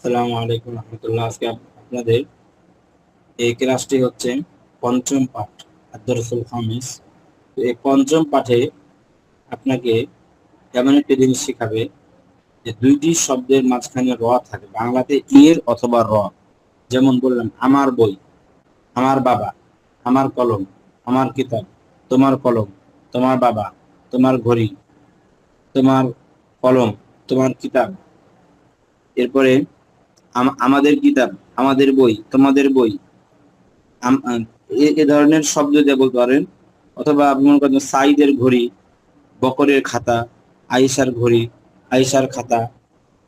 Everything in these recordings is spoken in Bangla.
আসসালামু আলাইকুম রহমতুল্লাহ। আজকে আপনাদের এই ক্লাসটি হচ্ছে পঞ্চম পাঠ আদ-দুরুসুল খামিস। তো এই পঞ্চম পাঠে আপনাকে এমন একটি জিনিস শেখাবে যে দুইটি শব্দের মাঝখানে র থাকে, বাংলাতে এর অথবা র। যেমন বললাম আমার বই, আমার বাবা, আমার কলম, আমার কিতাব, তোমার কলম, তোমার বাবা, তোমার ঘড়ি, তোমার কলম, তোমার কিতাব। এরপরে আমাদের কিতাব, আমাদের বই, তোমাদের বই, এ ধরনের শব্দ দিয়ে বলতে পারেন। অথবা আপনি মনে করেন সাইদের ঘড়ি, বকরের খাতা, আয়েশার ঘড়ি, আয়েশার খাতা।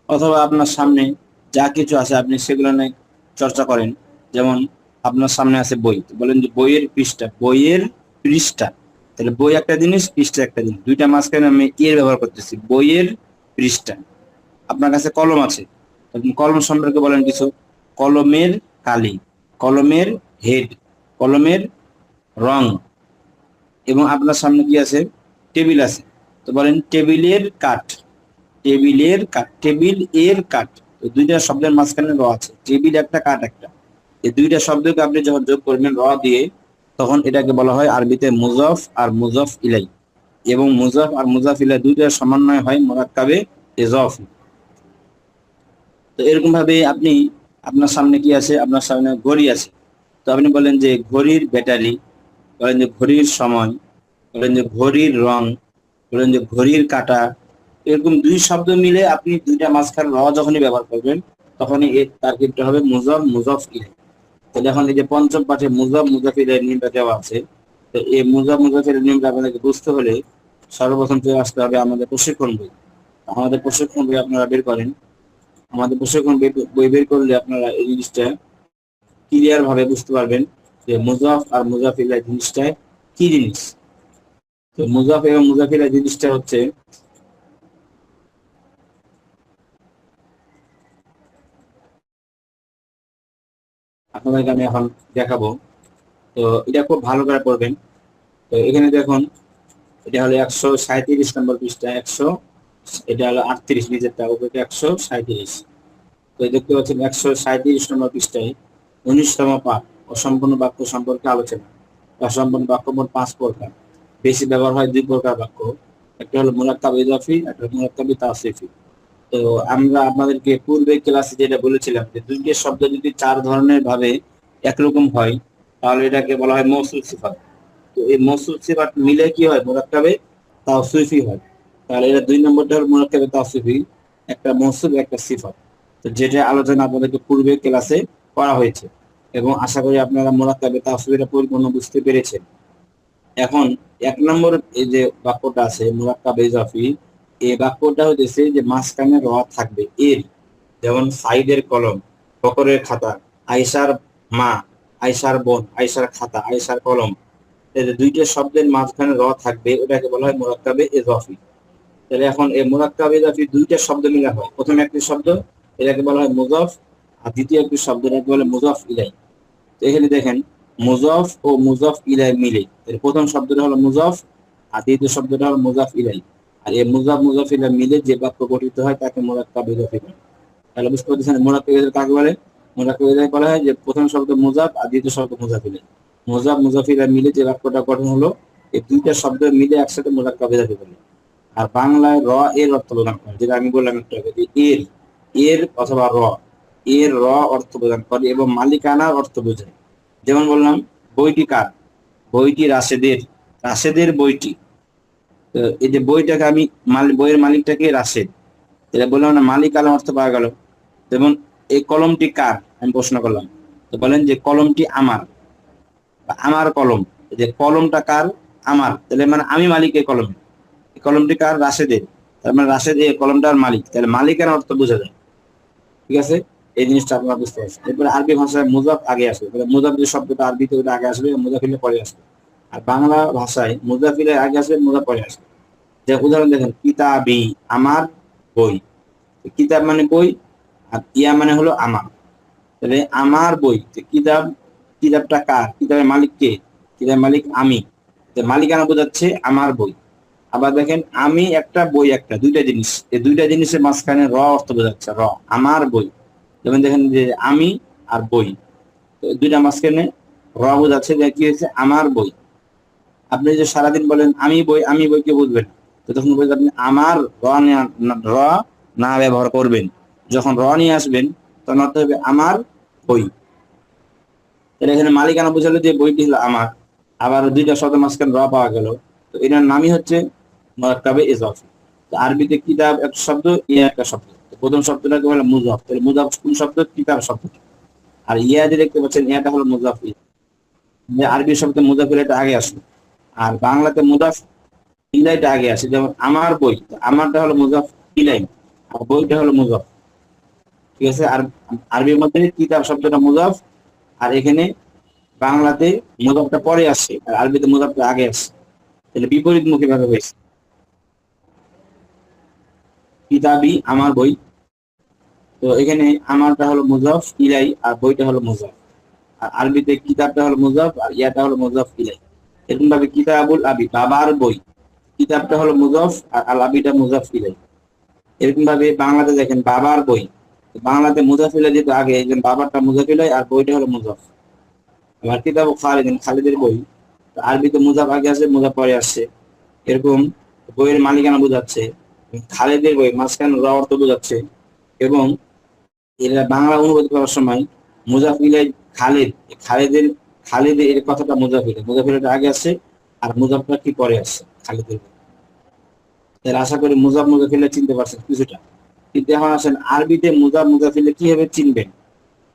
অথবা আপনার সামনে যা কিছু আছে আপনি সেগুলো নিয়ে চর্চা করেন। যেমন আপনার সামনে আছে বই, তো বলেন যে বইয়ের পৃষ্ঠা, বইয়ের পৃষ্ঠা। তাহলে বই একটা জিনিস, পৃষ্ঠা একটা জিনিস, দুইটা মাঝখানে আমি এর ব্যবহার করতেছি, বইয়ের পৃষ্ঠা। আপনার কাছে কলম আছে, আপনি কলম সম্পর্কে বলেন কিছু। কলমের কালি, কলমের হেড, কলমের রং। এবং আপনার সামনে কি আছে? টেবিল আছে, তো বলেন টেবিলের কাঠ, টেবিলের কাঠ, টেবিল এর কাঠ। তো দুইটা শব্দের মাঝখানে র আছে, টেবিল একটা কাঠ একটা। এই দুইটা শব্দকে আপনি যখন যোগ করবেন র দিয়ে, তখন এটাকে বলা হয় আরবিতে মুজাফ আর মুজাফ ইলাই। এবং মুজাফ আর মুজাফ ইলাই দুইটার সমন্বয় হয় মুরাক্কাবে ইজাফি। তো এরকম ভাবে আপনি, আপনার সামনে কি আছে? আপনার সামনে ঘড়ি আছে, তো আপনি বলেন যে ঘড়ির ব্যাটারি, বলেন যে ঘড়ির সময়, বলেন যে ঘড়ির রং, বলেন যে ঘড়ির কাঁটা। এরকম দুই শব্দ মিলে আপনি দুইটা মাঝখানে র যখনই ব্যবহার করবেন, তখনই এর তারকিবটা হবে মুজাফ মুজাফ ইলাইহি। তাহলে এখন এই যে পঞ্চম পাঠে মুজাফ মুজাফ ইলাইহি নিয়মটা দেওয়া আছে। তো এই মুজাফ মুজাফ ইলাইহি নিয়মটা আপনাদেরকে বুঝতে হলে সর্বপ্রথম চলে আসতে হবে আমাদের প্রশিক্ষণ বই। আমাদের প্রশিক্ষণ বই আপনারা বের করেন। আমাদের প্রশিক্ষণ বই বের করলে আপনারা এই জিনিসটা ক্লিয়ার ভাবে বুঝতে পারবেন যে মুজাফ আর মুজাফ ইলাইহি জিনিসটা কি জিনিস। তো মুজাফ এবং মুজাফ ইলাইহি জিনিসটা হচ্ছে, আপনাদেরকে আমি এখন দেখাবো। তো এটা খুব ভালো করে পড়বেন। তো এখানে দেখুন, এটা হলো 137 নম্বর পৃষ্ঠা, 100, এটা হলো 38 নিচেরটা, উপরে 137। তো দেখতে পাচ্ছেন 137 নম্বর পৃষ্ঠায় 19তম পাঠ অসম্পূর্ণ বাক্য সম্পর্কে আলোচনা। অসম্পূর্ণ বাক্য মোট 5 প্রকার, বেশি ব্যবহার হয় 2 প্রকার বাক্য। একটা হলো মুরাক্কাব ইজাফি, একটা হলো মুরাক্কাব তাওসিফি। তো আমরা আপনাদেরকে পূর্বে ক্লাসে যেটা বলেছিলাম যে দুইটি শব্দ যদি 4 ধরনের ভাবে একরকম হয়, তাহলে এটাকে বলা হয় মৌসুল সিফাত। তো এই মৌসুল সিফাত মিলে কি হয়? মুরাক্কাবে তাওসিফি হয়। তাহলে এটা 2 নম্বরটা হলো মুরাক্কাবে তাওসিফি, একটা মৌসুল একটা সিফাত। তো যেটা আলোচনা আপনাদেরকে পূর্বে ক্লাসে করা হয়েছে, এবং আশা করি আপনারা মুরাক্কাবে তাওসিফিটা পরিপূর্ণ বুঝতে পেরেছেন। এখন 1 নম্বর এই যে বাক্যটা আছে মুরাক্কাবে ইজাফি, এই বাক্যটা হচ্ছে যে মাঝখানে র থাকবে এর। যেমন সাইদের কলম, বকরের খাতা, আয়েশার মা, আয়েশার বোন, আয়েশার খাতা, আয়েশার কলম। এই যে দুইটা শব্দের মাঝখানে র থাকবে, ওটাকে বলা হয় মুরাক্কাবে ইজাফি। তাহলে এখন এই মুরাক্কাবে ইজাফি দুইটা শব্দ মিলা হয়। প্রথম একটি শব্দ, এটাকে বলা হয় মুজাফ, আর দ্বিতীয় একটি শব্দ, এটাকে বলে মুজাফ ইলাইহি। তো এখানে দেখেন মুজাফ ও মুজাফ ইলাইহি মিলে, এর প্রথম শব্দটা হলো মুজাফ, আর দ্বিতীয় শব্দটা হলো মুজাফ ইলাইহি। আর এই মুজাফ মুজাফ ইলাইহি মিলে যে বাক্য গঠিত হয় তাকে মুরাক্কাব ইজাফি বলে। তাহলে বুঝতে পারছেন মুরাক্কাব ইজাফি কাকে বলে? মুরাক্কাব ইজাফি বলা হয় যে প্রথম শব্দ মুজাফ আর দ্বিতীয় শব্দ মুজাফ ইলাইহি। মুজাফ মুজাফ ইলাইহি মিলে যে বাক্যটা গঠন হলো, এই দুইটা শব্দ মিলে একসাথে মুরাক্কাব ইজাফি বলে। আর বাংলায় র এর অর্থ প্রদান করে, যেটা আমি বললাম একটু আগে, যে এর, এর অথবা র, এর র অর্থ প্রদান করে এবং মালিকানার অর্থ বোঝায়। যেমন বললাম বইটি কার? বইটি রাশেদের, রাশেদের বইটি। তো এই যে বইটাকে আমি বইয়ের মালিকটাকে রাশেদ, এটা বললাম না, মালিকানা অর্থ পাওয়া গেল। যেমন এই কলমটি কার? আমি প্রশ্ন করলাম, তো বলেন যে কলমটি আমার, বা আমার কলম। এই যে কলমটা কার? আমার, তাহলে মানে আমি মালিক এই কলমে। এই কলমটি কার? রাশেদের, তার মানে রাশেদ এই কলমটার মালিক, তাহলে মালিকানার অর্থ বোঝা যায়। ঠিক আছে, এই জিনিসটা আপনারা বুঝতে পারছেন। এরপরে আরবি ভাষায় মুজাফ আগে আসবে, মুজাফ যে শব্দটা আরবিতে ওটা আগে আসবে, মুজাফিলে পরে আসবে। আর বাংলা ভাষায় মুজাফিলে আগে আসবে, মুজাফ পরে আসবে। যে উদাহরণ দেখেন, কিতাবি, আমার বই। কিতাব মানে বই, আর ইয়া মানে হলো আমার। তাহলে আমার বই, কিতাব, কিতাবটা কার? কিতাবের মালিক কে? কিতাবের মালিক আমি। মালিকানা বোঝাচ্ছে আমার বই। আবার দেখেন আমি একটা বই একটা, দুইটা জিনিস, এই দুইটা জিনিসের মাঝখানে র অর্থ বোঝাচ্ছে, র, আমার বই। যেমন দেখেন যে আমি আর বই, দুইটা মাঝখানে র বোঝাচ্ছে যে কি হয়েছে, আমার বই। আপনি যে সারাদিন বলেন আমি বই কে বুঝবেন, তো তখন বলবেন আপনি আমার র না ব্যবহার করবেন। যখন র নিয়ে আসবেন তখন অর্থ হবে আমার বই। তাহলে এখানে মালিকানা বোঝালো যে বইটি হলো আমার, আবার দুইটা শব্দ মাঝখানে র পাওয়া গেল, তো এটার নামই হচ্ছে মুরাক্কাবে ইজাফি। তো আরবিতে কিতাব একটা শব্দ, ইয়া একটা শব্দ। প্রথম শব্দটাকে বলে মুজাফ, তাহলে মুজাফ কোন শব্দ? কিতাব শব্দ। আর ইয়া যে দেখতে পাচ্ছেন ইয়াটা হলো মুজাফ, যে আরবি শব্দ মুজাফ এটা আগে আসে, আর বাংলাতে মুজাফ ইলাইটা আগে আসে। যেমন আমার বই, আমারটা হলো মুজাফ ইলাই, আর বইটা হলো মুজাফ। ঠিক আছে। আর আরবির মধ্যে কিতাব শব্দটা মুজাফ, আর এখানে বাংলাতে মুজাফটা পরে আসে আর আরবিতে মুজাফটা আগে আসে, তাহলে বিপরীত মুখী ভাবে হয়েছে। কিতাবি আমার বই, তো এখানে আমারটা হলো মুজাফ ইলাই আর বইটা হলো মুজাফ। আর আরবিতে কিতাবটা হলো মুজাফ আর ইয়াটা হলো মুজাফ ইলাই। এরকম ভাবে কিতাবুল আবি বাবার বই, কিতাবটা হলো মুজাফ আর আল আবিটা মুজাফ ইলাই। এরকম ভাবে বাংলাতে দেখেন বাবার বই, বাংলাতে মুজাফ ইলাই যেহেতু আগে, এই জন্য বাবারটা মুজাফ ইলাই আর বইটা হলো মুজাফ। আবার কিতাব খালিদিন, খালিদের বই, আরবিতে মুজাফ আগে আসে মুজাফ পরে আসছে। এরকম বইয়ের মালিকানা বোঝাচ্ছে, খালিদের বই মাঝখানে র অর্থ বোঝাচ্ছে। এবং এরা বাংলা অনুবাদ করার সময় মুজাফিলাই খালিদ, খালিদের খালিদের এর কথাটা মুজাফিলটা আগে আসে আর মুজাফটা কি পরে আসে খালিদের। তাহলে আশা করি মুজাফিলা চিনতে পারছেন কিছুটা। কিন্তু এখন আসেন আরবিতে মুজাফিলে কিভাবে চিনবেন?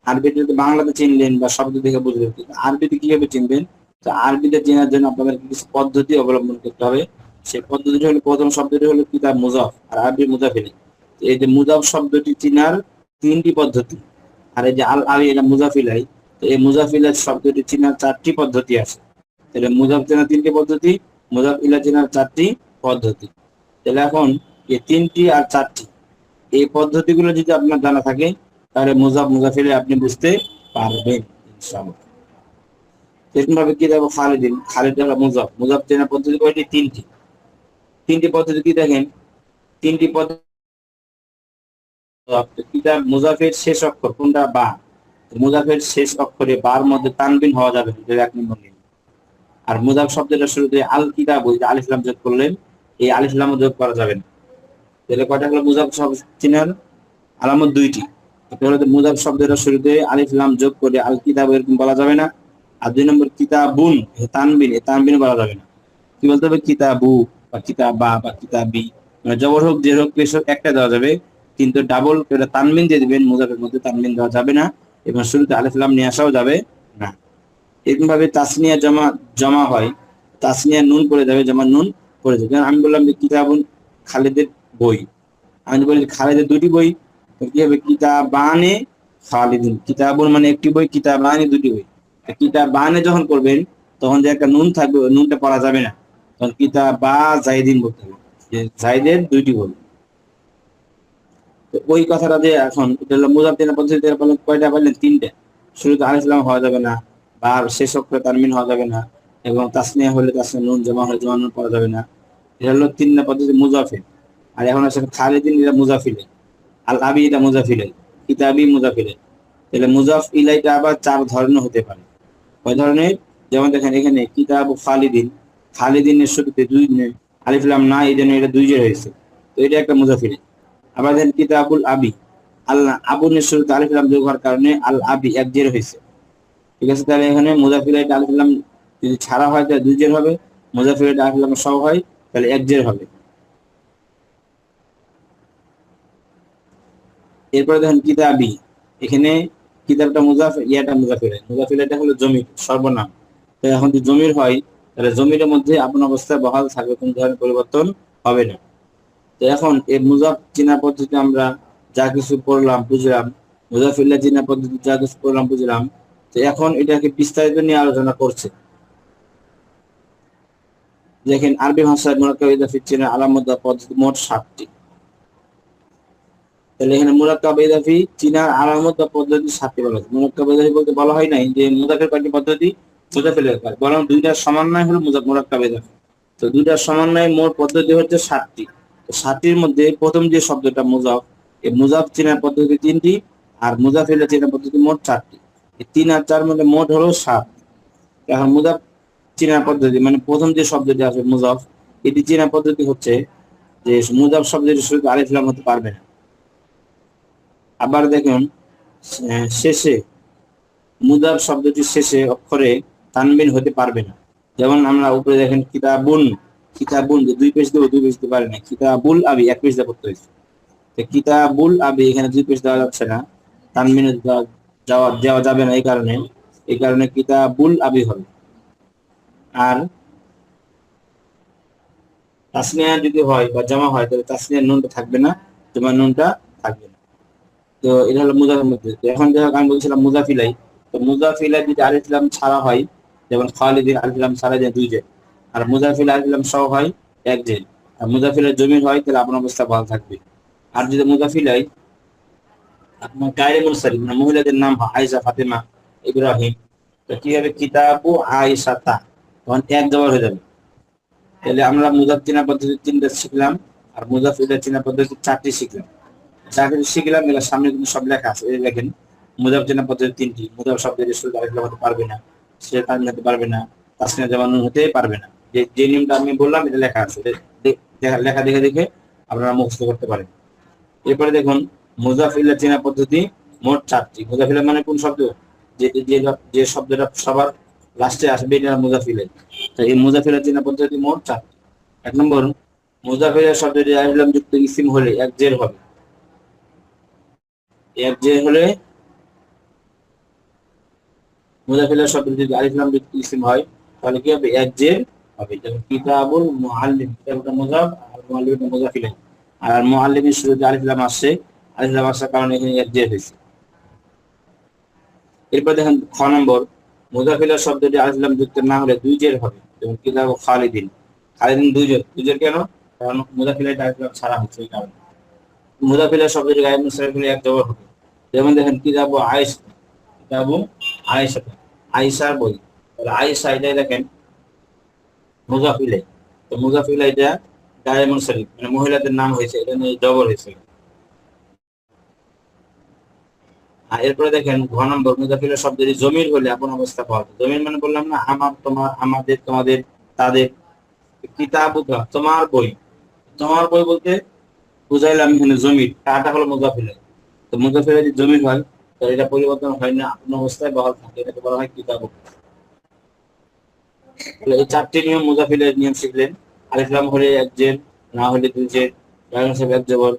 আরবিতে যদি বাংলাতে চিনলেন বা শব্দ দেখে বুঝলেন, কিন্তু আরবিতে কিভাবে চিনবেন? তো আরবিতে চেনার জন্য আপনাদের কিছু পদ্ধতি অবলম্বন করতে হবে। সেই পদ্ধতিটি হলো, প্রথম শব্দটি হলো কিতাব মুজাফ আর আরবি মুজাফিলি। এই যে মুজাফ শব্দটি চিনার তিনটি পদ্ধতি, আর এই যে আল আবি এটা মুজাফিলাই, তো এই মুজাফিলা শব্দটি চিনার চারটি পদ্ধতি আছে। তাহলে মুজাফ চেনার তিনটি পদ্ধতি, মুজাফ ইলা চেনার চারটি পদ্ধতি। তাহলে এখন এই তিনটি আর চারটি এই পদ্ধতিগুলো যদি আপনার জানা থাকে, তাহলে মুজাফিলে আপনি বুঝতে পারবেন ইনশাআল্লাহ। এরকম ভাবে কি দেখো খালিদিন, খালিদ হলো মুজাফ চেনার পদ্ধতি কয়টি? তিনটি পদ্ধতি কি দেখেন, তিনটি পদ্ধতি। কিতাব মুজাফের শেষ অক্ষর কোনটা? বা। মুজাফের শেষ অক্ষরে বার মধ্যে তানবিন হওয়া যাবে না, এক নম্বর নিয়ম। আর মুজাফ শব্দটা শুরুতে আল কিতাব আলিফ লাম যোগ করলেন, এই আলিফ লাম যোগ করা যাবে না। তাহলে কয়টা হলো মুজাফ শব্দ চিনার আলামত? দুইটি। একটা হলো মুজাফ শব্দটা শুরুতে আলিফ লাম যোগ করে আল কিতাব এরকম বলা যাবে না। আর দুই নম্বর কিতাবুন, তানবিন বলা যাবে না। কি বলতে হবে? কিতাবু বা কিতাবা বা কিতাবি, মানে জবর হোক যে হোক পেশ হোক একটা দেওয়া যাবে, কিন্তু ডাবল তানবিন দিয়ে দিবেন, মুজাফের মধ্যে তানবিন দেওয়া যাবে না এবং শুরুতে আলিফ লাম নিয়ে আসাও যাবে না। এরকম ভাবে তাসনিয়া জমা হয়, তাসনিয়া নুন পড়ে যাবে, জমা নুন পড়ে যাবে। আমি বললাম যে কিতাবুন খালিদের বই, আমি বলি খালিদের দুটি বই, কি হবে? কিতাবানে খালিদিন, কিতাবুন মানে একটি বই, কিতাবানে দুটি বই। কিতাবানে যখন করবেন তখন যে একটা নুন থাকবে, নুনটা পড়া যাবে না, তখন কিতাবা জাইদিন বলতে হবে, যে জাইদের দুইটি বই। তো ওই কথাটা যে এখন এটা হলো মুজাফ চেনার পদ্ধতি, কয়টা পাইলেন? তিনটে। শুরুতে আলিফ লাম হওয়া যাবে না, বা শেষ অক্ষরে তানবিন হওয়া যাবে না, এবং তাসনিয়া হলে তাসনিয়া নুন, জমা হলে জমা নুন পড়া যাবে না। এটা হলো তিন পদ্ধতি মুজাফিল। আর এখন আসেন খালিদিন, এটা মুজাফিলে, আল আবি এটা মুজাফিলে, কিতাবি মুজাফিলে। তাহলে মুজাফ ইলাইটা আবার চার ধরনের হতে পারে। কয় ধরনের? যেমন দেখেন এখানে কিতাব খালিদিন, খালিদিনের শুরুতে দুই আলিফ লাম না, এই জন্য এটা দুই জের হয়েছে, তো এটা একটা মুজাফিলে। আবার দেখেন কিতাবুল আবি, আল্লাহ আবুনের শুরুতে আলিফ লাম যোগ হওয়ার কারণে আল আবি এক জের হয়েছে। ঠিক আছে। তাহলে এখানে মুজাফিলাইটা আলিফ লাম যদি ছাড়া হয় তাহলে দুই জের হবে, মুজাফিলাইটা আলিফ লাম সহ হয় তাহলে এক জের হবে। এরপরে দেখেন কিতাবি, এখানে কিতাবটা মুজাফ, ইয়াটা মুজাফিলাইটা হলো জমির সর্বনাম। তো এখন যদি জমির হয় তাহলে জমির মধ্যে আপন অবস্থায় বহাল থাকবে, কোন ধরনের পরিবর্তন হবে না। তো এখন এই মুজাফ চিনা পদ্ধতি আমরা যা কিছু পড়লাম বুঝলাম, মুজাফিল্লাহ চিনা পদ্ধতি যা কিছু পড়লাম বুঝলাম। তো এখন এটাকে বিস্তারিত নিয়ে আলোচনা করছে। দেখেন আরবি ভাষায় মুরাক্কাব ইজাফি চিনার আলামত বা পদ্ধতি মোট 7টি। তাহলে এখানে মুরাক্কাব ইজাফি চিনার আলামত বা পদ্ধতি 7টি বলা হয়েছে। মুরাক্কাব ইজাফি বলতে বলা হয় নাই যে মুজাফের কয়টি পদ্ধতি, মুজাফিলের কয়, বরং দুইটার সমন্বয় হলো মুরাক্কাব ইজাফি। তো দুইটার সমন্বয় মোট পদ্ধতি হচ্ছে 7টি। 7টির মধ্যে প্রথম যে শব্দটা মুজাফ, এই মুজাফ চিনার পদ্ধতি 3টি, আর মুজাফিলের চেনা পদ্ধতি মোট 4টি। এই 3 আর 4 মধ্যে মোট হলো 7। এখন মুজাফ চেনা পদ্ধতি মানে প্রথম যে শব্দটি আছে মুজাফ, এটি চেনা পদ্ধতি হচ্ছে যে মুজাফ শব্দটি শুরুতে আলিফ লাম হতে পারবে না। আবার দেখুন শেষে মুজাফ শব্দটির শেষে অক্ষরে তানবিন হতে পারবে না। যেমন আমরা উপরে দেখেন কিতাবুন, কিতাবুন যে 2 পেজ দেবো 2 পেজ দিতে পারে না, কিতাবুল আবি 1 পেজ দেওয়া করতে হয়েছে। তো কিতাবুল আবি এখানে 2 পেজ দেওয়া যাচ্ছে না, তানবিন দেওয়া যাবে না, এই কারণে কিতাবুল আবি হবে। আর তাসনিয়া যদি হয় বা জামা হয় তাহলে তাসনিয়ার নুনটা থাকবে না, জামার নুনটা থাকবে না। তো এটা হলো মুজাফের মধ্যে। তো এখন দেখো আমি বলছিলাম মুজাফিলাই, তো মুজাফিলাই যদি আলিফ লাম ছাড়া হয়, যেমন খালিদিন আলিফ লাম ছাড়া যায় 2 জের, আর মুজাফিল আলিফ লাম সহ হয় 1 জের, আর মুজাফিলের জমির হয় তাহলে আপনার অবস্থা ভালো থাকবে। আর যদি মুজাফিলাই আপনার গায়রে মুনসারিফ মানে মহিলাদের নাম হয় আয়েশা, ফাতেমা, ইব্রাহিম, তো কি হবে কিতাবু আয়েশাতা, তখন 1 জবর হয়ে যাবে। তাহলে আমরা মুজাফ চেনা পদ্ধতি 3টা শিখলাম, আর মুজাফিলের চেনা পদ্ধতি 4টি শিখলাম। চাকরি শিখলাম, এগুলো সামনে কিন্তু সব লেখা আছে। এই দেখেন মুজাফ চেনা পদ্ধতি 3টি। মুজাফ শব্দের শুরু আলিফ লাম হতে পারবে না, সে তানবিন হতে পারবে না, তাসনিয়া জামা নুন হতে পারবে না। যে নিয়মটা আমি বললাম এটা লেখা আছে, লেখা দেখে দেখে আপনারা মুখস্থ করতে পারেন। এরপরে দেখুন মুজাফিলের চেনা পদ্ধতি মোট 4টি। মুজাফিলা মানে কোন শব্দ? যে যে যে শব্দটা সবার লাস্টে আসবে এটা মুজাফিলের। তো এই মুজাফিলের চেনা পদ্ধতি মোট 4টি। 1 নম্বর, মুজাফিলের শব্দটি আলিফ লাম যুক্ত ইসিম হলে 1 জের হবে। 1 জের হলে মুজাফিলের শব্দ যদি আলিফ লাম যুক্ত ইসিম হয় তাহলে কি হবে? 1 জের হবে। যেমন কিতাবুল মুআল্লিম, কিতাবটা মুজাফ আর মুআল্লিমটা মুজাফিলাই। আর মুআল্লিমের শুরুতে আলিফ লাম আসছে, আলিফ লাম আসার কারণে এখানে 1 জের হয়েছে। এরপর দেখেন খ নম্বর, মুজাফিলের শব্দটি আলিফ লাম যুক্ত না হলে 2 জের হবে। যেমন কিতাব খালিদিন, খালিদিন 2 জের। 2 জের কেন? কারণ মুজাফিলের আলিফ লাম ছাড়া হচ্ছে এই কারণে। মুজাফিলের শব্দটি গায়েব মুনসারিফ হলে 1 জবর হবে। যেমন দেখেন কিতাব আয়েশা, কিতাব আয়েশা, আয়েশার বই। তাহলে আয়েশা এটাই দেখেন মুজাফিলে, তো মুজাফিলে এটা গায়েব মুনসারিফ মানে মহিলাদের নাম হয়েছে, এটা নিয়ে জবর হয়েছে। আর এরপরে দেখেন ঘ নম্বর, মুজাফিলের শব্দটি জমির হলে আপন অবস্থা পাওয়া যায়। জমির মানে বললাম না আমার, তোমার, আমাদের, তোমাদের, তাদের। কিতাবুকা তোমার বই, তোমার বই বলতে বুঝাইলাম এখানে জমির, তাটা হলো মুজাফিলে। তো মুজাফিলে যদি জমির হয় তাহলে এটা পরিবর্তন হয় না, আপন অবস্থায় বহাল থাকে, এটাকে বলা হয় কিতাবুকা। তাহলে এই 4টি নিয়ম মুজাফিলের নিয়ম শিখলেন। আলিফ লাম হলে 1 জের, না হলে 2 জের, গায়েব মুনসারিফ 1 জবর,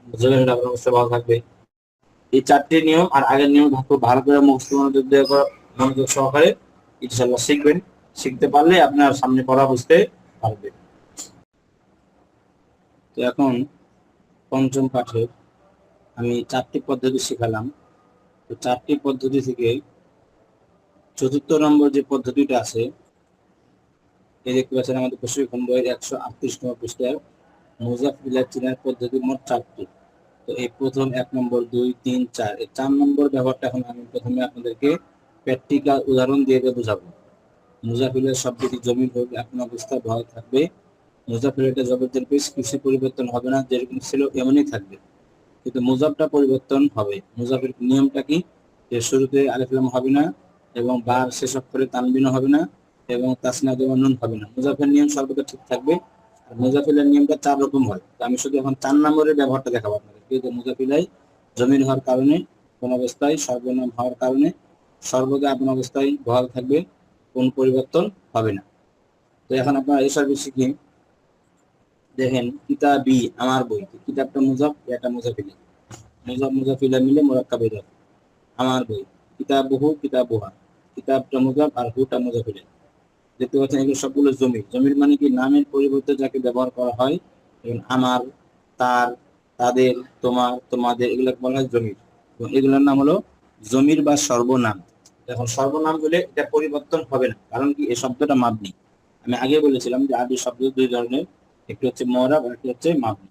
জমির হলে আপন অবস্থায় বহাল থাকবে। এই 4টি নিয়ম আর আগের নিয়ম খুব ভালো করে মুখস্থ মনোযোগ সহকারে ইনশাআল্লাহ শিখবেন। শিখতে পারলে আপনার সামনে পড়া বুঝতে পারবে। তো এখন পঞ্চম পাঠে আমি 4টি পদ্ধতি শিখালাম। তো 4টি পদ্ধতি থেকে 4র্থ নম্বর যে পদ্ধতিটা আছে, এই দেখতে পাচ্ছেন আমাদের প্রশিক্ষণ বইয়ের 138 নম্বর পৃষ্ঠায় মুজাফিলের চেনার পদ্ধতি মোট 4টি। তো এই প্রথম 1 নম্বর 2, 3, 4, এই 4 নম্বর ব্যবহারটা এখন আমি প্রথমে আপনাদেরকে প্র্যাকটিক্যাল উদাহরণ দিয়ে বোঝাবো। মুজাফিলের শব্দটি জমির হলে আপন অবস্থায় বহাল থাকবে। মুজাফিলের জবরদের পেশ কিছু পরিবর্তন হবে না, যেরকম ছিল এমনই থাকবে, কিন্তু মুজাফটা পরিবর্তন হবে। মুজাফের নিয়মটা কি? যে শুরুতে আলিফ লাম হবে না এবং বার শেষ অক্ষরে তানবিন হবে না এবং তাসনিয়া জামা নুন হবে না। মুজাফের নিয়ম সর্বদা ঠিক থাকবে। আর মুজাফিলের নিয়মটা 4 রকম হয়। তো আমি শুধু এখন 4 নম্বরের ব্যবহারটা দেখাবো আপনাদেরকে। যে মুজাফিলাই জমির হওয়ার কারণে, কোন অবস্থায় সর্বনাম হওয়ার কারণে সর্বদা আপন অবস্থায় বহাল থাকবে, কোন পরিবর্তন হবে না। তো এখন আপনারা এসব শিখি। দেখেন কিতাবি আমার বই, কিতাবটা মুজাফ, এটা মুজাফিলি, মুজাফ মুজাফিলা মিলে মুরাক্কাব ইজাফ। আমার বই, কিতাবুহু কিতাবুহা, কিতাবটা মুজাফ আর হুটা মুজাফিলা। দেখতে পাচ্ছেন এগুলো সবগুলো জমির। জমির মানে কি? নামের পরিবর্তে যাকে ব্যবহার করা হয়, যেমন আমার, তার, তাদের, তোমার, তোমাদের, এগুলো বলা হয় জমির। এবং এগুলোর নাম হলো জমির বা সর্বনাম। এখন সর্বনাম হলে এটা পরিবর্তন হবে না, কারণ কি? এই শব্দটা মাবনি। আমি আগে বলেছিলাম যে আরবি শব্দ 2 ধরনের, একটি হচ্ছে মুআরাব আর একটি হচ্ছে মাবনি।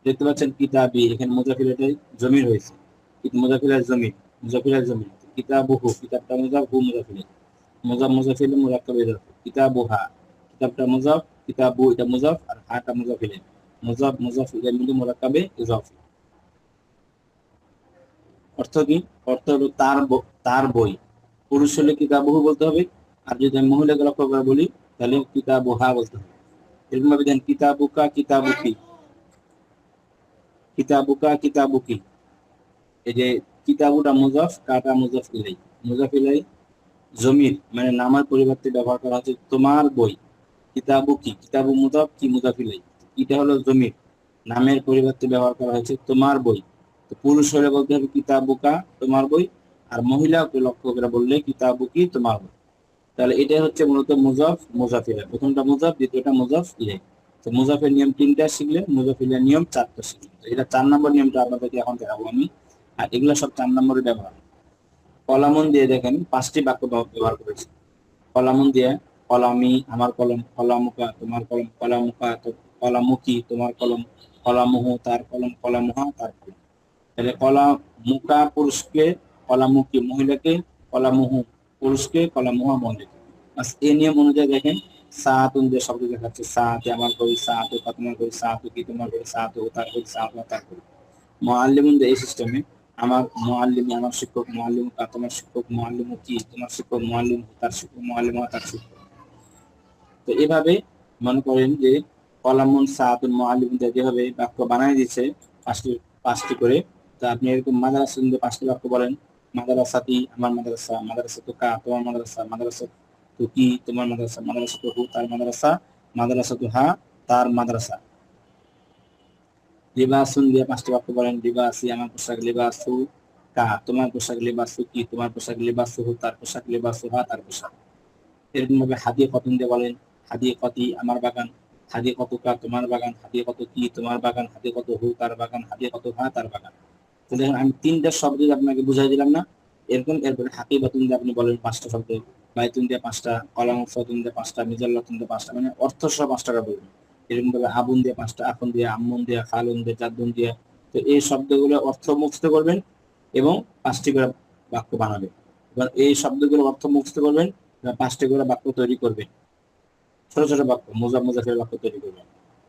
দেখতে পাচ্ছেন কিতাবি, এখানে মুজাফিলাটাই জমির হয়েছে, মুজাফিলার জমির, মুজাফিলার জমির। কিতাবুহু, কিতাবটা মুজাফ, হু মুজাফিল, মুজাফ মুজাফিল মুরাক্কাব ইজাফ। কিতাবুহা, কিতাবটা মুজাফ, কিতাবু এটা মুজাফ আর হাটা মুজাফিল, মুজাফ মুজাফ ইলা মিলে মুরাক্কাবে ইজাফি। অর্থ কি? অর্থ হলো তার বই। পুরুষ হলে কিতাবহু বলতে হবে, আর যদি আমি মহিলাকে লক্ষ্য করে বলি তাহলে কিতাবুহা বলতে হবে। এরকম ভাবে দেন কিতাবুকা কিতাবুকি, কিতাবুকা কিতাবুকি। এই যে কিতাবুটা মুজাফ, কাটা মুজাফ ইলাই। মুজাফ ইলাই জমির মানে নামের পরিবর্তে ব্যবহার করা হচ্ছে তোমার বই। কিতাবু কি, কিতাবু মুজাফ, কি মুজাফ ইলাই, এটা হলো জমির, নামের পরিবর্তে ব্যবহার করা হয়েছে তোমার বই। তো পুরুষ হলে বলতে হবে কিতাবুকা তোমার বই, আর মহিলাকে লক্ষ্য করে বললে কিতাবু কি তোমার বই। তাহলে এটাই হচ্ছে মূলত মুজাফ মুজাফ ইলাই। প্রথমটা মুজাফ, দ্বিতীয়টা মুজাফ ইলাই। তো মুজাফের নিয়ম 3টা শিখলে, মুজাফ ইলাইর নিয়ম 4টা শিখলে। তো এটা 4 নম্বর নিয়মটা আপনাদেরকে এখন দেখাবো আমি। আর এগুলো সব 4 নম্বরের ব্যবহার। কলামন দিয়ে দেখেন 5টি বাক্য ব্যবহার করেছে। কলামন দিয়ে কলামি আমার কলম, কলামুকা তোমার কলম, কলামুকা কলামুকি তোমার কলম, কলামুহু তার কলম, কলামুহা তার কলম। তাহলে কলামুকা পুরুষকে, কলামুকি মহিলাকে, কলামুহু পুরুষকে, কলামুহা মহিলাকে। এই নিয়ম অনুযায়ী দেখেন সাতুন দিয়ে শব্দ দেখাচ্ছে, সাতে আমার করি, সাতু তোমার করি, সাতু কি তোমার করি, সাতু তার করি, সাতু তার করি। মুআল্লিমুন দিয়ে এই সিস্টেমে আমার মুআল্লিমি আমার শিক্ষক, মুআল্লিমু কা তোমার শিক্ষক, মুআল্লিমু কি তোমার শিক্ষক, মুআল্লিমু তার শিক্ষক, মুআল্লিমু তার শিক্ষক। তো এভাবে মনে করেন যে কলামুন সাতুন মুআল্লিমুন দিয়ে যেভাবে বাক্য বানাই দিচ্ছে 5টি 5টি করে। তো আপনি এরকম মাদ্রাসা দিয়ে 5টি বাক্য বলেন। মাদ্রাসাতি আমার মাদ্রাসা, মাদ্রাসা তো কা তোমার মাদ্রাসা, মাদ্রাসা তো কি তোমার মাদ্রাসা, মাদ্রাসা তো হু তার মাদ্রাসা, মাদ্রাসা তো হা তার মাদ্রাসা। লিবাসুন দিয়ে 5টি বাক্য বলেন। লিবাসি আমার পোশাক, লিবাসু কা তোমার পোশাক, লিবাসু কি তোমার পোশাক, লিবাসু তার পোশাক, লিবাসু হা তার পোশাক। এরকম ভাবে হাদিয়ে কতুন দিয়ে বলেন। হাদিয়ে কতি আমার বাগান, হাদিয়ে কত কা তোমার বাগান, হাদিয়ে কত কি তোমার বাগান, হাদিয়ে কত হু তার বাগান, হাদিয়ে কত হা তার বাগান। তো দেখুন আমি 3টা শব্দ আপনাকে বুঝাই দিলাম না এরকম। এরপরে হাকি বাতুন দিয়ে আপনি বলেন 5টা শব্দ, বাইতুন দিয়ে 5টা, কলাম ফতুন দিয়ে 5টা, মিজাল্লাতুন দিয়ে 5টা, মানে অর্থ সহ 5 টাকা বলবেন। এরকম ভাবে আবুন দিয়ে 5টা, আখুন দিয়ে, আম্মুন দিয়ে, খালুন দিয়ে, জাদ্দুন দিয়ে। তো এই শব্দগুলো অর্থ মুখস্থ করবেন এবং 5টি করে বাক্য বানাবেন। এবার এই শব্দগুলো অর্থ মুখস্থ করবেন, 5টি করে বাক্য তৈরি করবেন, ছোট ছোট বাক্য, মুজাফ মুজাফের বাক্য তৈরি করবেন।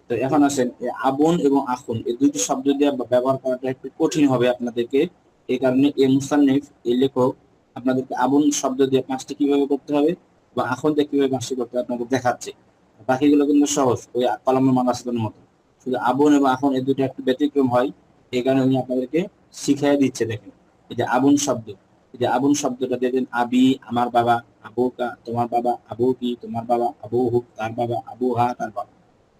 তো এখন আসেন আবুন এবং আখুন এই দুটি শব্দ দিয়ে ব্যবহার করাটা একটু কঠিন হবে আপনাদেরকে। এই কারণে এই মুসান্নিফ, এই লেখক আপনাদেরকে আবুন শব্দ দিয়ে 5টি কিভাবে করতে হবে বা আখুন দিয়ে কিভাবে 5টি করতে হবে আপনাকে দেখাচ্ছে। বাকিগুলো কিন্তু সহজ, ওই কলামের মাদ্রাসার মতো। শুধু আবুন এবং আখুন এই দুটো একটু ব্যতিক্রম হয়, এই কারণে উনি আপনাদেরকে শিখিয়ে দিচ্ছে। দেখেন এই যে আবুন শব্দ, এই যে আবুন শব্দটা দিয়ে দেন আবি আমার বাবা, আবু কা তোমার বাবা, আবু কি তোমার বাবা, আবু হু তার বাবা, আবু হা তার বাবা।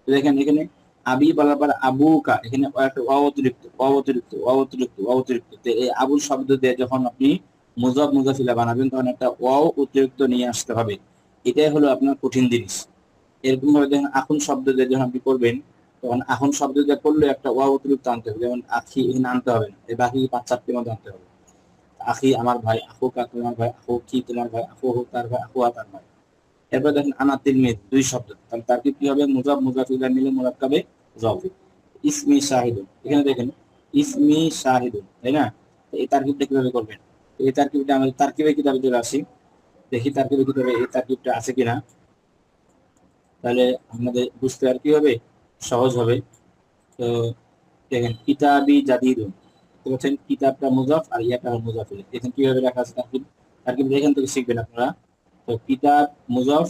তো দেখেন এখানে আবি বলার পর আবু কা, এখানে একটা অতিরিক্ত অতিরিক্ত অতিরিক্ত অতিরিক্ত। তো এই আবুল শব্দ দিয়ে যখন আপনি মুজাফ মুজাফিলা বানাবেন তখন একটা অতিরিক্ত নিয়ে আসতে হবে। এটাই হলো আপনার কঠিন জিনিস। এরকম ভাবে দেখেন আখুন শব্দ দিয়ে যখন আপনি করবেন তখন আখুন শব্দ দিয়ে করলে একটা অতিরিক্ত আনতে হবে, যেমন আখি এখানে আনতে হবে না, এই বাকি 5-4টির মধ্যে আনতে হবে। আখি আমার ভাই, আখু কা তোমার ভাই, আখু কি তোমার ভাই, আখু হু তার ভাই, আখু হা তার ভাই। এরপর দেখেন আনা তিলমিদ 2 শব্দ, তাহলে তারকিব কি হবে? মুজাফ মুজাফ ইলাইহি মিলে মুরাক্কাবে যাওফি। ইসমি শাহিদুন, এখানে দেখেন ইসমি শাহিদুন, তাই না? তো এই তারকিবটা কিভাবে করবেন? এই তারকিবটা আমাদের তারকিবের কিতাবে চলে আসি, দেখি তারকিবের কিতাবে এই তারকিবটা আছে কিনা, তাহলে আপনাদের বুঝতে আর কি হবে, সহজ হবে। তো দেখেন কিতাবি জাদিদুন, তো বলছেন কিতাবটা মুজাফ আর ইয়াটা মুজাফ ইলাইহি। দেখেন কিভাবে লেখা আছে তারকিব, তারকিব এখান থেকে শিখবেন আপনারা। তো কিতাব মুজাফ,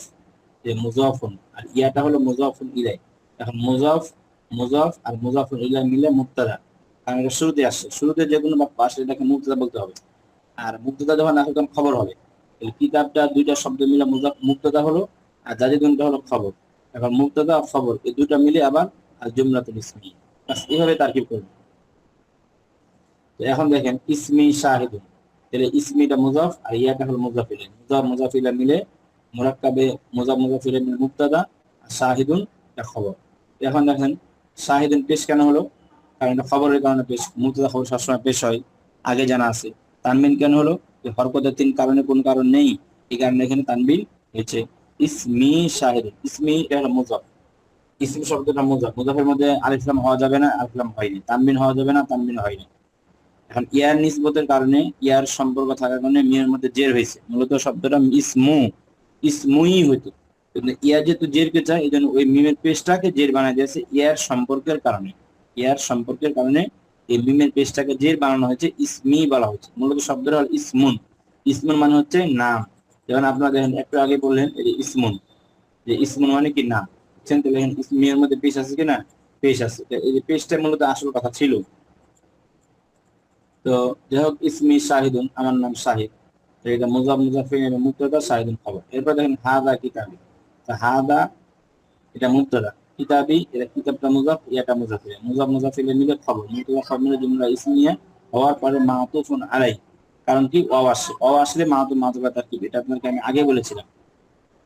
যে মুজাফুন, আর ইয়াটা হলো মুজাফুন ইলাই। এখন মুজাফ মুজাফ আর মুজাফুন ইলাই মিলে মুবতাদা, কারণ এটা শুরুতে আসছে, শুরুতে যে কোনো বাক্য আসলে এটাকে মুবতাদা বলতে হবে। আর মুবতাদা যখন আসে তখন খবর হবে। এই কিতাবটা 2টা শব্দ মিলে মুবতাদা হলো, আর জাদিদুনটা হলো খবর। এখন মুবতাদা আর খবর এই 2টা মিলে আবার আর জুমলাতুল ইসমি, বাস এইভাবে তারকিব করবেন। তো এখন দেখেন ইসমি শাহিদুন, তাহলে ইসমিটা মুজাফ আর ইয়াটা হলো মুজাফ ইলাইহি, মুজাফ মুজাফ ইলাইহি মিলে মুরাক্কাবে মুজাফ মুজাফ ইলাইহি মিলে মুবতাদা আর শাহিদুন এটা খবর। এখন দেখেন শাহিদুন পেশ কেন হলো? কারণ এটা খবরের কারণে পেশ, মুবতাদা খবর সবসময় পেশ হয়, আগে জানা আছে। তানবিন কেন হলো? যে হরকতের 3 কারণে কোন কারণ নেই, এই কারণে এখানে তানবিন হয়েছে। ইসমি শাহিদুন, ইসমি এটা হলো মুজাফ, ইসমি শব্দটা মুজাফ, মুজাফের মধ্যে আলিফ লাম হওয়া যাবে না, আলিফ লাম হয়নি, তানবিন হওয়া যাবে না, তানবিন হয়নি। এখন ইয়ার নিসবতের কারণে, ইয়ার সম্পর্ক থাকার কারণে মিয়ার মধ্যে জের হয়েছে, মূলত শব্দটা ইসমু ইসমুই হইতো, কিন্তু ইয়ার যেহেতু জেরকে চায় এই জন্য ওই মিমের পেশটাকে জের বানাই দিয়েছে ইয়ার সম্পর্কের কারণে। ইয়ার সম্পর্কের কারণে এই মিমের পেশটাকে জের বানানো হয়েছে, ইসমি বলা হয়েছে। মূলত শব্দটা হল ইসমুন। ইসমুন মানে হচ্ছে নাম। যেমন আপনারা দেখেন একটু আগে বললেন এই যে ইসমুন, যে ইসমুন মানে কি নাম, বুঝছেন? তাহলে ইসমির মধ্যে পেশ আছে কিনা? পেশ আছে। এই যে পেশটা মূলত আসল কথা ছিল। তো যাই হোক, ইসমি শাহিদুন, আমার নাম শাহিদ। এটা মুজাফ মুজাফির মুবতাদা, শাহিদুন খবর। এরপর দেখেন হাদা কিতাবি। তো হাদা এটা মুবতাদা, কিতাবি এটা কিতাবটা মুজাফ, এটা মুজাফির। মুজাফ মুজাফির মিলে খবর, মুবতাদা খবর মিলে জুমলা ইসমিয়া হওয়ার পরে মাতুফুন আলাই। কারণ কি? ওয়াও আসে, ওয়াও আসলে মাতুফ মাতুফা তারকিব, এটা আপনাকে আমি আগে বলেছিলাম।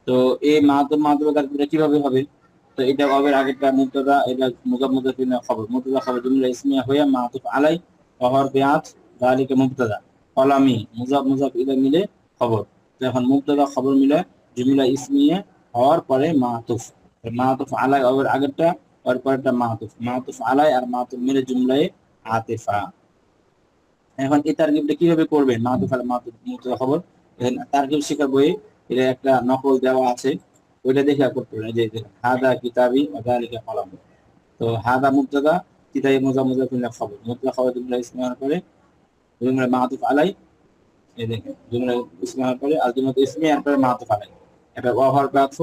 তো এই মাতুফ মাতুফা তারকিবটা কিভাবে হবে? তো এটা ওয়াবের আগেরটা মুবতাদা, এটা মুজাফ মুজাফির খবর, মুবতাদা খবর জুমলা ইসমিয়া হয়ে মাতুফ আলাই হওয়ার বিআত যালিকা মুবতাদা কলামি মুজাফ মুজাফ ইলা মিলে খবর। তো এখন মুবতাদা খবর মিলে জুমলা ইসমিয়া হওয়ার পরে মাতুফ, মাতুফ আলাই ওর আগেরটা, ওর পরেরটা মাতুফ, মাতুফ আলাই আর মাতুফ মিলে জুমলায়ে আতিফা। এখন এই তারকিবটা কিভাবে করবেন? মাতুফ আলাই মাতুফ মুবতাদা খবর, এখানে তারকিব শেখার বইয়ে এটা একটা নকল দেওয়া আছে, ওইটা দেখে করতে হবে। যে হাদা কিতাবি ওয়া যালিকা কলামি। তো হাদা মুবতাদা, কিতাবি মুজাফ মুজাফ ইলা খবর, মুবতাদা খবর জুমলা ইসমিয়া হওয়ার পরে জুমলা মাতুফ আলাই, এই দেখেন জুমলা ইসমিয়া হওয়ার পরে আর জুমলা ইসমিয়া এর পরে মাতুফ আলাই, এটা ওয়া হওয়ার বাক্স।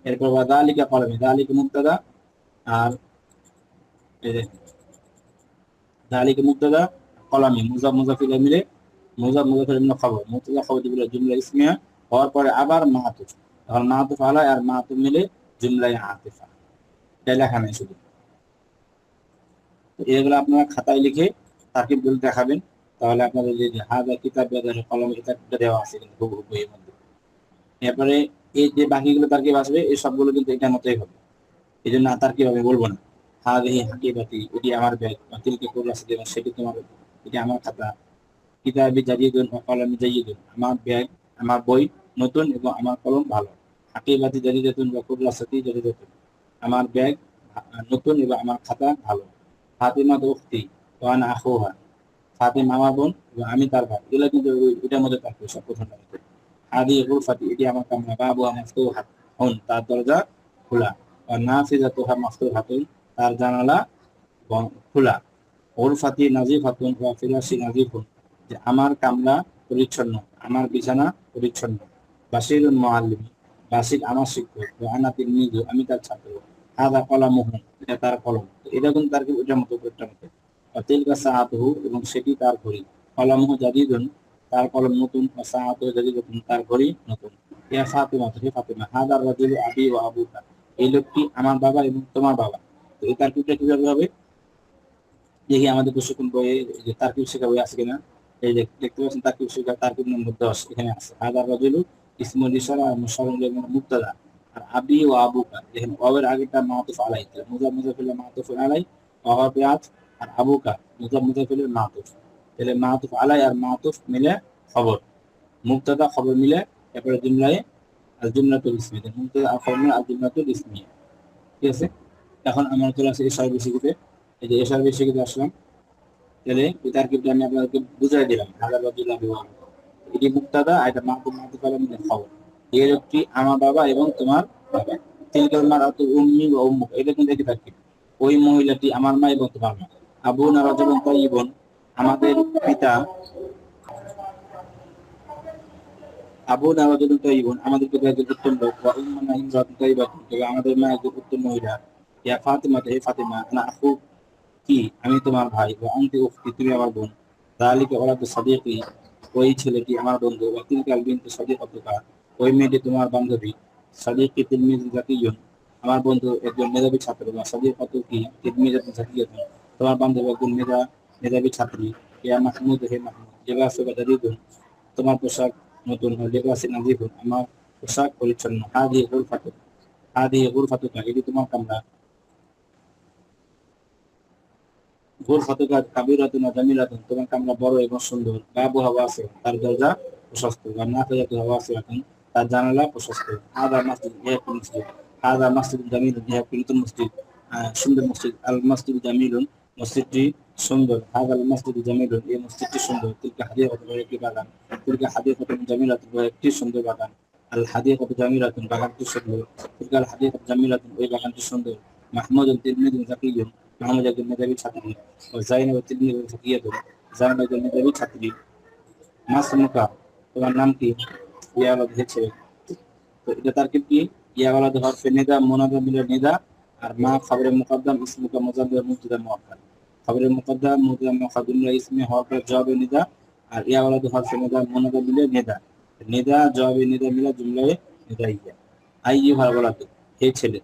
এরপর ওয়া যালিকা কলামি, যালিকা মুবতাদা আর এই যে যালিকা মুবতাদা কলামি মুজাফ মুজাফ ইলাইহি মিলে মুজাফ মুজাফ ইলাইহি খবর, মুবতাদা খবর জুমলা ইসমিয়া হওয়ার পরে আবার মাতুফ, এখন মাতুফ আলাই আর মাতুফ মিলে জুমলায়ে আতিফা। এটা লেখা নাই শুধু। তো এগুলো আপনারা খাতায় লিখে তারকিবগুলো দেখাবেন, তাহলে আপনাদের যে হাদা কিতাব কলম কিতাবটা দেওয়া আছে কিন্তু বইয়ের মধ্যে। এরপরে এই যে বাকিগুলো তারকিব আসবে এই সবগুলো কিন্তু এটার মতোই হবে, এই জন্য তারকিব আমি বলবো না। হাদিহি হাকিবাতি, এটি আমার ব্যাগ, তিলকে কুররাসি, এবং সেটি তোমার, এটি আমার খাতা। কিতাবি জাদিদুন ওয়া কলমি জাইয়িদুন, আমার ব্যাগ, আমার বই নতুন এবং আমার কলম ভালো। হাকিবাতি জাদিদাতুন ওয়া কুররাসাতি জাদিদাতুন, আমার ব্যাগ নতুন এবং আমার খাতা ভালো। ফাতিমা উখতি ওয়া আনা আখুহা, ফাতিমা আমার বোন এবং আমি তার ভাই। এগুলো কিন্তু এটার মধ্যে তারকিব সব প্রথমটা। হাদিহি গুরফাতি, এটি আমার কামরা। বাবুহা মাফতুহা, তার দরজা খোলা। নাফিজাতুহা মাফতুহাতুন, তার জানালা খোলা। গুরফাতি নাজিফাতুন ওয়া ফিরাশি নাজিফুন, যে আমার কামরা পরিচ্ছন্ন, আমার বিছানা পরিচ্ছন্ন। বাশিরুন মুআল্লিম, বাশির আমার শিক্ষক। ওয়া আনা তিলমিযু, আমি তার ছাত্র। হাদা কলামুহু, এটা তার কলম। এটা কিন্তু তার ওটার মতো ওটার মতো। তিলকা সাআতুহু, এবং সেটি তার ঘড়ি। কলামুহু জাদিদুন, তার কলম নতুন। ওয়া সাআতুহু জাদিদাতুন, তার ঘড়ি নতুন। ইয়া ফাতিমা, হে ফাতিমা, হাদা রাজুলু আবি ওয়া আবুকা, এই লোকটি আমার বাবা এবং তোমার বাবা। তো এই তারকিবটা কিভাবে হবে দেখি আমাদের প্রশিক্ষণ বইয়ে যে তারকিব শেখা বই আছে কিনা। এই যে দেখতে পাচ্ছেন তারকিব শেখা, তারকিব নম্বর 10 এখানে আছে। হাদা রাজুলু ইসমুল ইশারা আর মুশাররুন লিল মুবতাদা, আর আবি ওয়া আবুকা, দেখেন ওয়াবের আগেটা মাতুফ আলাই, মুজাফ মুজাফির মাতুফ আলাই ওয়া বিআত, আর আবুকা মুজাফ মুজাফির মাতুফ। তাহলে মাতুফ আলাই আর মাতুফ মিলে খবর, মুবতাদা খবর মিলে এরপরে জুমলায়ে আল জুমলাতুল ইসমিয়া, মুবতাদা আর খবর মিলে আল জুমলাতুল ইসমিয়া। ঠিক আছে? এখন আমার চলে আসে এশার বিশিকিতে। এই যে এশার বিশিকিতে আসলাম, তাহলে এই তারকিবটা আমি আপনাদেরকে বুঝাই দিলাম। হাদা রাজুলু আবি ওয়া আবুকা, এটি মুবতাদা, এটা মাতুফ মাতুফ আলাই মিলে খবর। এই লোকটি আমার বাবা এবং তোমার বাবা। তিলকাল মারাতু উম্মি ওয়া উম্মুক, এটা কিন্তু দেখে থাকি, ওই মহিলাটি আমার মা এবং তোমার মা। আবুনা রাজুলুন তাইয়িবুন, আমাদের পিতা, আবুনা রাজুলুন তাইয়িবুন, আমাদের পিতা একজন উত্তম লোক। ওয়া উম্মুনা ইমরাতুন তাইয়িবাতুন, তবে আমাদের মা একজন উত্তম মহিলা। ইয়া ফাতিমা, হে ফাতিমা, আনা আখু কি, আমি তোমার ভাই। ওয়া আনতি উখতি, তুমি আমার বোন। যালিকা ওয়ালাদু সাদিকি, ওই ছেলেটি আমার বন্ধু। ওয়া তিলকাল বিনতু সাদিকাতুকা, ওই মেয়েটি তোমার বান্ধবী। সাদিকি তিলমিযুন যাকিয়ুন, আমার বন্ধু একজন মেধাবী ছাত্র। বা সাদিকাতুকি তিলমিযাতুন যাকিয়াতুন, তোমার বান্ধবী একজন মেধাবী ছাত্রী। ইয়া মাহমুদ, হে মাহমুদ, লিবাসুকা জাদীদুন, তোমার পোশাক নতুন। লিবাসি নাযীফুন, আমার পোশাক পরিচ্ছন্ন। হাদিহি গুরফাতুক, হাদিহি গুরফাতুকা, এটি তোমার কামরা। গুরফাতুকা কাবীরাতুন ওয়া জামিলাতুন, তোমার কামরা বড় এবং সুন্দর। বাবুহা ওয়াসি'উন, তার দরজা প্রশস্ত। ওয়া নাফিযাতুহা ওয়াসি'আতুন, তার জানালা প্রশস্ত। হাদা মসজিদ, ইহা একটি মসজিদ। হাদা মসজিদুন জামিলুন, ইহা একটি নতুন মসজিদ, সুন্দর মসজিদ। আল মসজিদু জামিলুন, মসজিদটি সুন্দর। হাদাল মসজিদু জামিলুন, এই মসজিদটি সুন্দর। তিলকা হাদিকাতুন, একটি বাগান। তিলকা হাদিকাতুন জামিলাতুন, একটি সুন্দর বাগান। আল হাদিকাতু জামিলাতুন, বাগানটি সুন্দর। তিলকাল হাদিকাতু জামিলাতুন, ওই বাগানটি সুন্দর। মাহমুদুন তিলমিযুন যাকিয়ুন, মাহমুদ একজন মেধাবী ছাত্রী। ও জাইনাব তিলমিজাতুন যাকিয়াতুন, জাইনাব একজন মেধাবী ছাত্রী। মাসমুকা, তোমার নাম কি? ইয়া ওয়ালাদ, হে ছেলে। তো এটা তারকিব কি? ইয়া ওয়ালাদ হরফে নিদা, মুনাদা মিলে নিদা, আর মা খবরে মুকদ্দাম, ইসমুকা মুজাদ্দার, মুবতাদা মুআক্কার। খবরে মুকদ্দাম, মুবতাদা মুআক্কার দুনিয়া ইসমে হরফে জবাবে নিদা, আর ইয়া ওয়ালাদ হরফে নিদা, মুনাদা মিলে নিদা। নিদা জবাবে নিদা মিলে জুমলায়ে নিদাইয়া। আইয়ুহা ওয়ালাদ, হে ছেলে।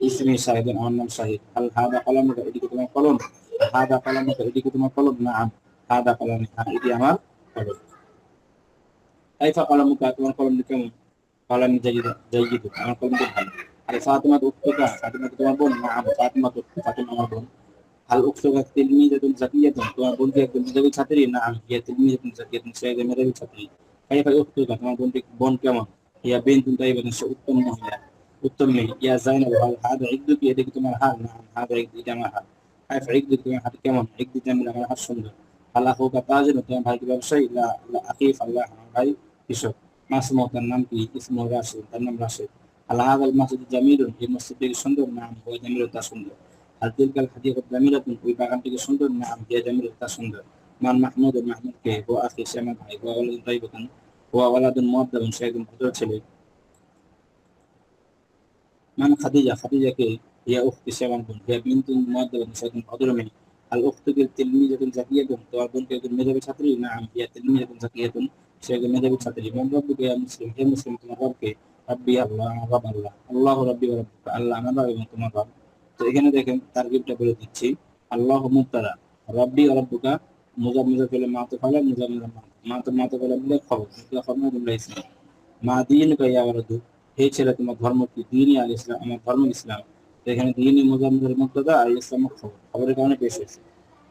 ইসমি শাহিদুন, আমার নাম শাহিদ। আল হাদা কলামুকা, এদিকে তোমার কলম। হাদা কলামুকা, এদিকে তোমার কলম। নাআম, হাদা কলামি, হ্যাঁ এটি আমার কলম। কাইফা কলামুকা, তোমার কলম কেমন? কলামি জাইয়িদ, জাইয়িদ, আমার কলম ভালো। আল ফাতিমা উখতুকা, ফাতিমা তোমার বোন? নাআম, ফাতিমা ফাতিমা আমার বোন। আল উখতুকা তিলমিজাতুন যাকিয়াতুন, তোমার বোন কি একজন মেধাবী ছাত্রী? নাআম, হিয়া তিলমিজাতুন যাকিয়াতুন, সে একজন মেধাবী ছাত্রী। কাইফা উখতুকা, তোমার বোন কেমন? হিয়া বিনতুন তাইয়্যিবাতুন, সে উত্তম মহিলা, উত্তম মেয়ে। ইয়া জাইনাব, হাদা ইকদুকি, এদিকে তোমার হাত। নাআম, হাদা ইকদি, এটা আমার হাত। কাইফা ইকদুকি, তোমার হাত কেমন? ইকদি জামিল, আমার হাত সুন্দর। আল আখুকা তাজির, তোমার ভাই কি ব্যবসায়ী? লা লা আকিফ, আল্লাহ, আমার ভাই কৃষক। মাসমু, তার নাম কি? ইসমু রাশিদ, তার নাম রাশিদ। আল হাদাল মাসজিদ জামিলুন, এই মসজিদটি সুন্দর? নাম, ওই জামিলুন, তা সুন্দর। আল তিলকাল হাদিকাতু জামিলাতুন, ওই বাগানটি সুন্দর? নাম, হিয়া জামিলাতুন, তা সুন্দর। মান মাহমুদ, মাহমুদ কে? ও আখি, সে আমার ভাই। ওয়া ওয়ালাদুন তাইয়্যিবাতুন, ওয়া ওয়ালাদুন মুআদ্দাবুন, সে একজন ভদ্র ছেলে। মান খাদিজা, খাদিজা কে? হিয়া উখতি, সে আমার বোন। হিয়া বিনতুন মুআদ্দাবাতুন, সে একজন ভদ্র মেয়ে। আল উখতুকে তিলমিজাতুন যাকিয়াতুন, তোমার বোন কি একজন মেধাবী ছাত্রী? নাআম, হিয়া তিলমিজাতুন যাকিয়াতুন, সে একজন মেধাবী ছাত্রী। মান রব্বুকা ইয়া মুসলিম, হে মুসলিম, তোমার রব কে? রাব্বি আল্লাহ, আমার রব আল্লাহ। আল্লাহু রাব্বি ওয়া রাব্বুকা, আল্লাহ আমার রব এবং তোমার রব। তো এখানে দেখেন তারকিবটা বলে দিচ্ছি। আল্লাহু মুবতাদা, রাব্বি ওয়া রাব্বুকা মুযাফ মুযাফ ইলাইহি মাতুফ আলাইহি, মুযাফ মুযাফ মাতুফ মাতুফ আলাইহি খবর, মুবতাদা খবর জুমলা ইসম। মা দীনুকা ইয়া ওয়ালাদু, হে ছেলে, তোমার ধর্ম কি? দীনি আল ইসলাম, আমার ধর্ম ইসলাম। তো এখানে দীনি মুজাম্মিলের মুবতাদা আর ইসলাম খবর, খবরের কারণে পেশ হয়েছে।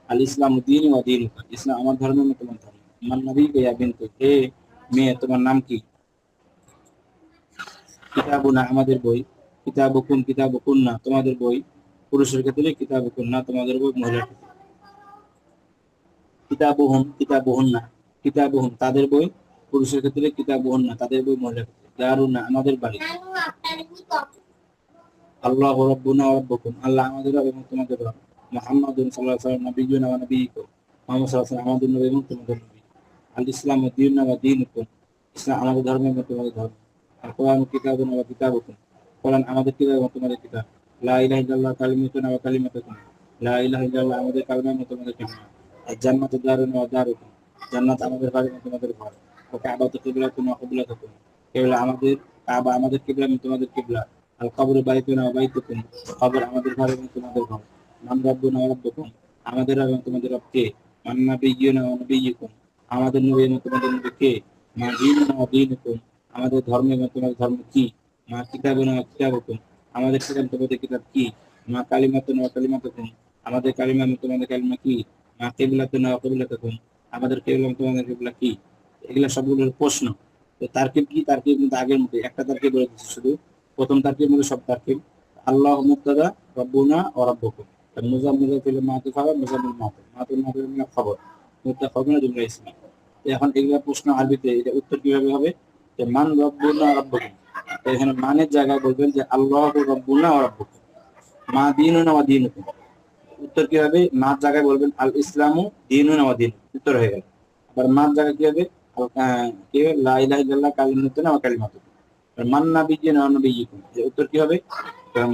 আল ইসলাম দীনি ওয়া দীনুকা, ইসলাম আমার ধর্ম এবং তোমার ধর্ম। মান নবীকা ইয়া বিনতু, হে মেয়ে, তোমার নাম কি? কিতাবুনা, আমাদের বই। কিতাবুকুম, কিতাবুকুন্না, তোমাদের বই। পুরুষের ক্ষেত্রে কিতাবুকুন্না, তোমাদের বই। মহিলার ক্ষেত্রে কিতাবুহুম, কিতাবুহুন্না, কিতাবুহুম, তাদের বই। পুরুষের ক্ষেত্রে কিতাবুহুন্না, তাদের বই। মহিলার ক্ষেত্রে দারুনা, আমাদের বাড়ি। আল্লাহু রাব্বুনা ওয়া রাব্বুকুম, আল্লাহ আমাদের রব এবং তোমাদের রব। মুহাম্মাদুন সাল্লাল্লাহু আলাইহি ওয়াসাল্লাম নাবিয়্যুনা ওয়া নাবিয়্যুকুম, মুহাম্মদ সাল্লাল্লাহু আলাইহি ওয়াসাল্লাম আমাদের নবী এবং তোমাদের নবী। আল ইসলামু দীনুনা ওয়া দীনুকুম, ইসলাম আমাদের ধর্ম এবং তোমাদের ধর্ম। আল কোরআনু কিতাবুনা ওয়া কিতাবুকুম, কোরআন আমাদের কিতাব এবং তোমাদের কিতাব। লা ইলাহা ইল্লাল্লাহ কালিমাতুনা ওয়া কালিমাতুকুম, লা ইলাহা ইল্লাল্লাহ আমাদের কালিমা এবং তোমাদের কালিমা। আল জান্নাতু দারুনা ওয়া দারুকুম, জান্নাত আমাদের ঘর এবং তোমাদের ঘর। ওয়া কাবাতু কিবলাতুনা ওয়া কিবলাতুকুম, কিবলা আমাদের, কাবা আমাদের কিবলা এবং তোমাদের কিবলা। আল কবরু বাইতুনা ওয়া বাইতুকুম, কবর আমাদের ঘর এবং তোমাদের ঘর। মান রাব্বুনা ওয়া রাব্বুকুম, আমাদের রব এবং তোমাদের রব কে? মান নাবিয়্যুনা ওয়া নাবিয়্যুকুম, আমাদের নবী এবং তোমাদের নবী কে? মা দীনুনা ওয়া দীনুকুম, আমাদের ধর্ম এবং তোমাদের ধর্ম কি? মা কিতাবুনা ওয়া কিতাবুকুম, আমাদের কিতাব তোমাদের কিতাব কি? মা কালিমাতুনা ওয়া কালিমাতুকুম, আমাদের কালিমা এবং তোমাদের কালিমা কি? মা কিবলাতুনা ওয়া কিবলাতুকুম, আমাদের কিবলা এবং তোমাদের কিবলা কি? এগুলা সবগুলো প্রশ্ন। তো তারকিব কি? তারকিব কিন্তু আগের মতো একটা তারকিব বলে দিচ্ছি শুধু। প্রথম তারকিব মধ্যে সব তারকিব। আল্লাহ মুবতাদা, রাব্বুনা ওয়া রাব্বুকুম, মুজাফ মুজাফ ইলাইহি মাতুফ আলা মুজাফিল মাতুফ, মাতুফ মাতুফ মানে খবর, মুবতাদা খবর জুমলা ইসমিয়া। এখন এগুলা প্রশ্ন আরবিতে, এটা উত্তর কিভাবে হবে? যে মান রাব্বুনা ওয়া রাব্বুকুম, তো এখানে মানের জায়গায় বলবেন যে আল্লাহু রাব্বুনা ওয়া রাব্বুকুম। মা দীনুনা ওয়া দীনুকুম, উত্তর কি হবে? মার জায়গায় বলবেন আল ইসলামু দীনুনা ওয়া দীন, উত্তর হয়ে গেল। আবার মার জায়গায় কি হবে? কি হবে? লা ইলাহা ইল্লাল্লাহ কালিমাতুনা ওয়া কালিমাতুকুম। মান নাবিয়্যুনা ওয়া নাবিয়্যুকুম, যে উত্তর কি হবে?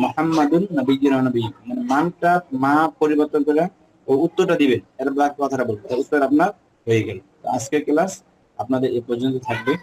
মুহাম্মাদুন নাবিয়্যুনা ওয়া নাবিয়্যুকুম, মানে মানটা মা পরিবর্তন করে ও উত্তরটা দিবেন, এর বাদ কথাটা বলবেন, উত্তর আপনার হয়ে গেল। তো আজকের ক্লাস আপনাদের এই পর্যন্ত থাকবে।